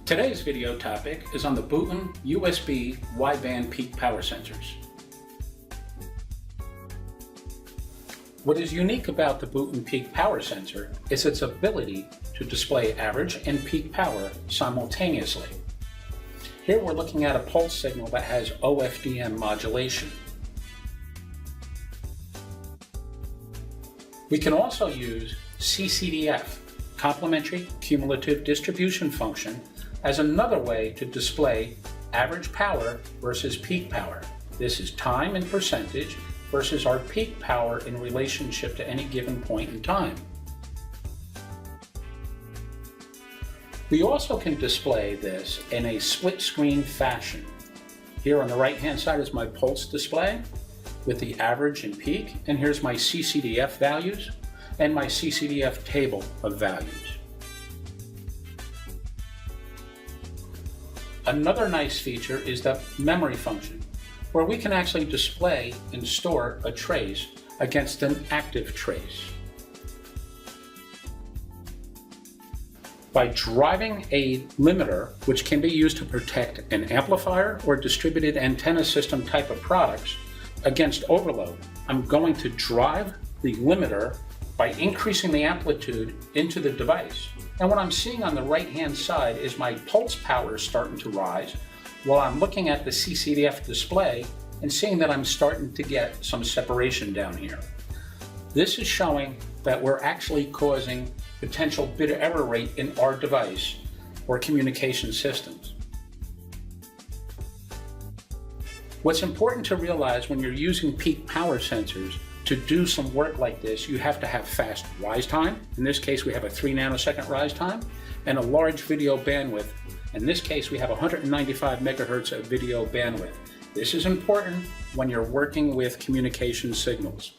Today's video topic is on the Boonton USB wideband peak power sensors. What is unique about the Boonton peak power sensor is its ability to display average and peak power simultaneously. Here we're looking at a pulse signal that has OFDM modulation. We can also use CCDF, complementary cumulative distribution function, as another way to display average power versus peak power. This is time in percentage versus our peak power in relationship to any given point in time. We also can display this in a split screen fashion. Here on the right hand side is my pulse display with the average and peak, and here's my CCDF values and my CCDF table of values. Another nice feature is the memory function, where we can actually display and store a trace against an active trace. By driving a limiter, which can be used to protect an amplifier or distributed antenna system type of products against overload, I'm going to drive the limiter by increasing the amplitude into the device. And what I'm seeing on the right hand side is my pulse power starting to rise while I'm looking at the CCDF display and seeing that I'm starting to get some separation down here. This is showing that we're actually causing potential bit error rate in our device or communication systems. What's important to realize when you're using peak power sensors, to do some work like this, you have to have fast rise time. In this case, we have a 3 nanosecond rise time and a large video bandwidth. In this case, we have 195 megahertz of video bandwidth. This is important when you're working with communication signals.